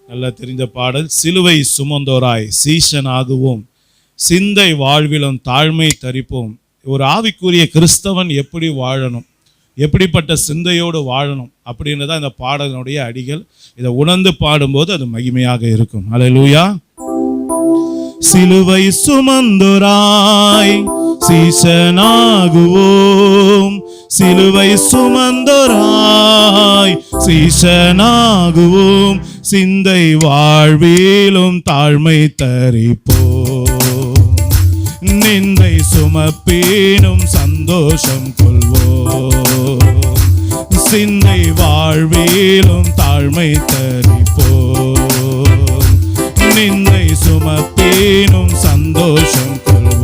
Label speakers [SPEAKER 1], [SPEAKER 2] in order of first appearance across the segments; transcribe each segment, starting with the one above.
[SPEAKER 1] நல்லா தெரிந்த பாடல். சிலுவை சுமந்தோராய் சீஷனாகுவோம், சிந்தை வாழ்விலும் தாழ்மை தரிப்போம். ஒரு ஆவிக்குரிய கிறிஸ்தவன் எப்படி வாழணும், எப்படிப்பட்ட சிந்தையோடு வாழணும் அப்படின்றதான் இந்த பாடலினுடைய அடிகள். இதை உணர்ந்து பாடும்போது அது மகிமையாக இருக்கும். அல்லேலூயா. சிலுவை சுமந்தோராய் சீஷனாகுவோம், சிலுவை சுமந்தோராய் சீஷனாகுவோம், சிந்தை வாழ்விலும் தாழ்மை தரிப்போம், நிந்தை சுமப்பீனும் சந்தோஷம் கொள்வோம், சிந்தை வாழ்விலும் தாழ்மை தரிப்போம், நிந்தை சுமப்பீனும் சந்தோஷம் கொள்வோம்.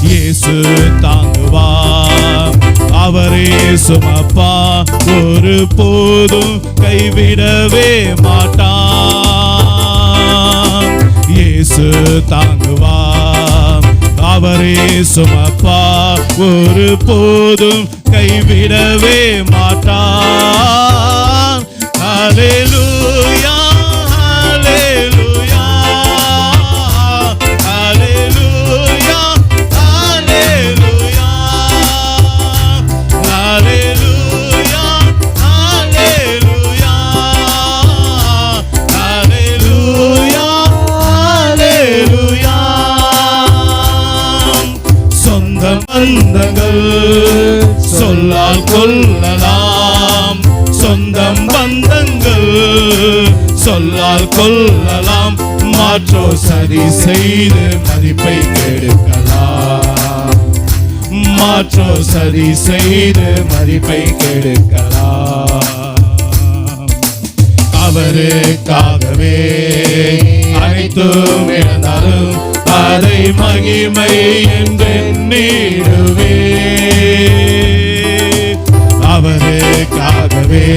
[SPEAKER 1] இயேசு தாங்குவார், அவரே சுமப்பா, ஒரு போதும் கைவிடவே மாட்டார். இயேசு தாங்குவார், அவரே சுமப்பா, ஒரு போதும் கைவிடவே மாட்டார். அல்லேலூயா, அல்லேலூயா, அல்லேலூயா, அல்லேலூயா, அல்லேலூயா, அல்லேலூயா, அல்லேலூயா, அல்லேலூயா. சொந்த பந்தங்கள் சொல்லால் கொள்ளலாம், சொந்தம் பந்தங்கள் சொல்லால் கொள்ளலாம், மாற்றோ சரி செய்து மதிப்பை கெடுக்கலாம், மாற்றோ சரி செய்து மதிப்பை கெடுக்கலாம். அவருக்காகவே அனைத்தும் இழந்தாலும் அதை மகிமை என்று எண்ணிடுவே, அவருக்காகவே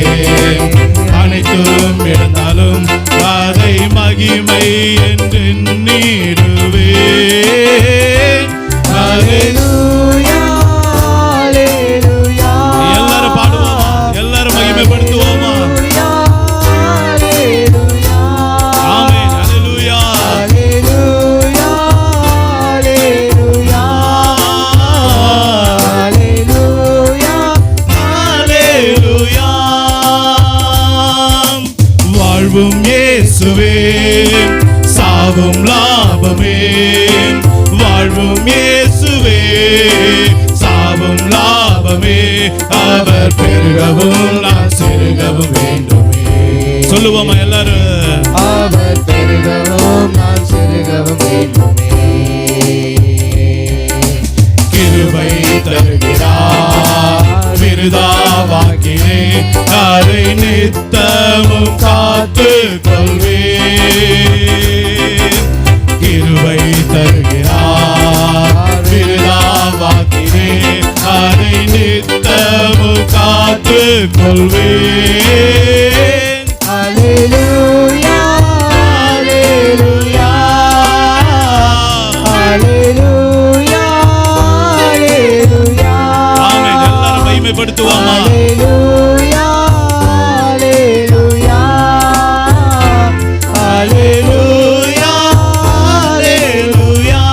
[SPEAKER 1] அனைத்தும் இழந்தாலும் அதை மகிமை என்று எண்ணிடுவே.
[SPEAKER 2] அல்லேலூயா, அல்லேலூயா.
[SPEAKER 1] எல்லாரும் பாடுவோமா? எல்லாரும் மகிமைப்படுத்துவோமா? ஆமென். அல்லேலூயா,
[SPEAKER 2] அல்லேலூயா, அல்லேலூயா, அல்லேலூயா,
[SPEAKER 1] அல்லேலூயா. வாழ்வும் இயேசுவே, சாவும் லாபமே, வாழ்வும் இயேசுவே, சாவும் லாபமே, அவர் பெருகவும் நான் சிறுகவும் வேண்டுமே. சொல்லுவோமா எல்லாரும்?
[SPEAKER 2] அவர் பெருகவும் நான் சிறுகவும் வேண்டுமே.
[SPEAKER 1] கிருபை தருகிறார், விருதாவாக்கினே, அதை நித்தமும் காத்து கொள்வேன். கிருபை தருகிறார், விருதாவாக்கினே, அதை நித்தமும் காத்து கொள்வேன்.
[SPEAKER 2] அல்லேலூயா, அல்லேலூயா, அல்லேலூயா, அல்லேலூயா.
[SPEAKER 1] ஆமென். எல்லாரும் மகிமைப்படுத்துவோமா?
[SPEAKER 2] அல்லேலூயா, அல்லேலூயா,
[SPEAKER 1] அல்லேலூயா, அல்லேலூயா.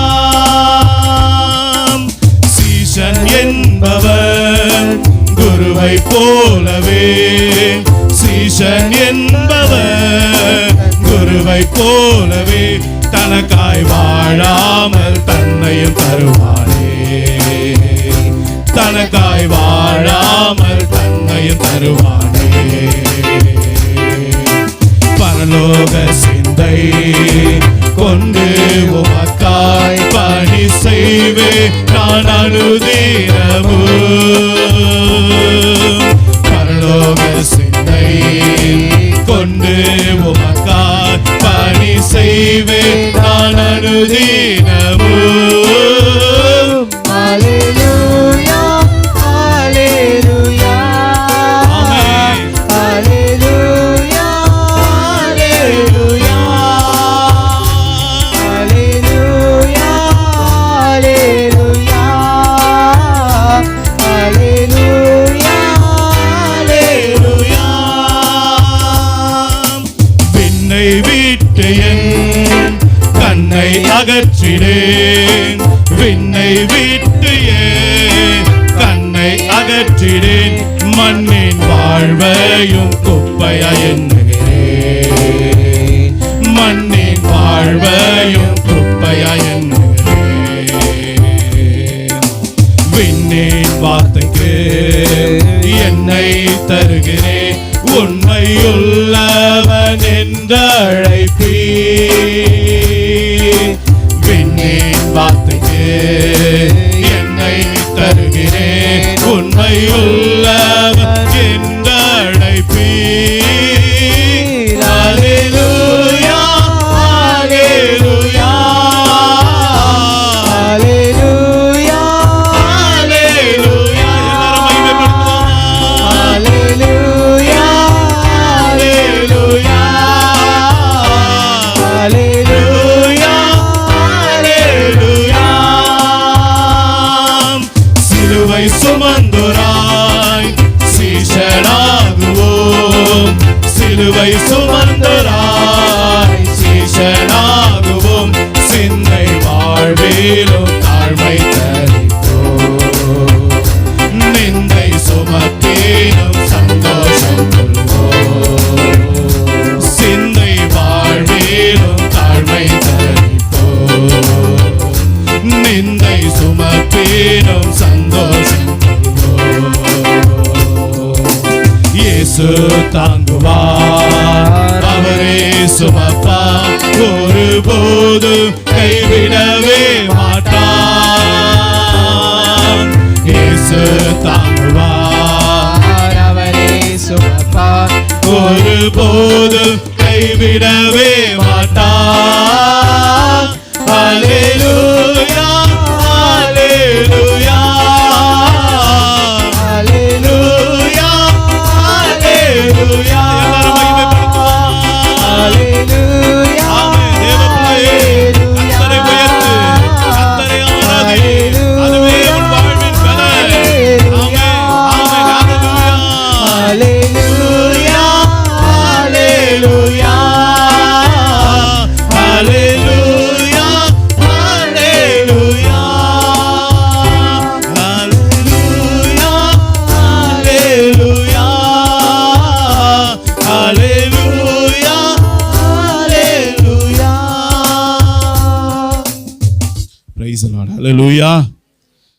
[SPEAKER 1] சீஷன் என்பவர் குருவை போலவே, சீஷன் என்பவர் குருவை போலவே, தனக்காய் வாழாமல் தன்னையும் தருவானே, தனக்காய் வாழாமல் தன்னையும் தருவானே. பரலோக சிந்தை கொண்டு உமக்காய் பணி செய்வே நான் அனுதினமும். பரலோக சிந்தை கொண்டு உமக்காய் பணி செய்வே நான் அனுதினமும்.
[SPEAKER 2] அல்லேலூயா, அல்லேலூயா,
[SPEAKER 1] ஆமென்.
[SPEAKER 2] அல்லேலூயா,
[SPEAKER 1] அல்லேலூயா,
[SPEAKER 2] அல்லேலூயா, அல்லேலூயா, அல்லேலூயா,
[SPEAKER 1] அல்லேலூயா. விட்டு என் கண்ணை அகற்றிடேன், விண்ணை விட்டு என் கண்ணை அகற்றிடேன், மண்ணின் வாழ்வையும் குப்பையா எண்ணுகிறேன், மண்ணின் வாழ்வையும் குப்பையா எண்ணுகிறேன். விண்ணின் வார்த்தைக்கு என்னை தருகிறேன், உண்மையுள்ளவன் என்று அழைப்பீர். விண்ணின் வார்த்தைக்கு என்னை தருகிறேன், உண்மையுள்ளவன் என்று அழைப்பீர். அல்லேலூயா, அல்லேலூயா,
[SPEAKER 2] அல்லேலூயா,
[SPEAKER 1] அல்லேலூயா. எல்லாரும் மகிமைப்படுத்துவோமா?
[SPEAKER 2] அல்லேலூயா,
[SPEAKER 1] அல்லேலூயா,
[SPEAKER 2] அல்லேலூயா,
[SPEAKER 1] அல்லேலூயா. சிலுவை சுமந்தோராய் சீஷனாகுவோம், சிலுவை சுமந்தோராய் சீஷனாகுவோம், சிந்தை வாழ்விலும் தாழ்மை தரிப்போம், நிந்தை சுமத்திலும் சந்தோஷம் கொள்வோம், சிந்தை வாழ்விலும் தாழ்மை தரிப்போம், நிந்தை சுமத்திலும் சந்தோஷம் கொள்வோம். இயேசு தாங்குவார், அவரே சுமப்பார், ஒருபோதும் கைவிடவே மாட்டார். இயேசு தாங்குவார்,
[SPEAKER 2] அவரே சுமப்பார்,
[SPEAKER 1] ஒருபோதும் கைவிடவே மாட்டார். அல்லேலூயா, அல்லேலூயா, அல்லேலூயா, அல்லேலூயா. எல்லாரும் மகிமைப்படுத்துவோம்.
[SPEAKER 2] அல்லேலூயா,
[SPEAKER 1] ஆமென். தேவப்பிள்ளையே, கர்த்தரை உயர்த்து, கர்த்தரை ஆராதி, அதுவே உன் வாழ்வின் பலன். ஆமென், ஆமென். அல்லேலூயா,
[SPEAKER 2] அல்லேலூயா,
[SPEAKER 1] அல்லேலூயா, அல்லேலூயா, அல்லேலூயா, அல்லேலூயா, அல்லேலூயா, அல்லேலூயா. Praise the Lord. Hallelujah.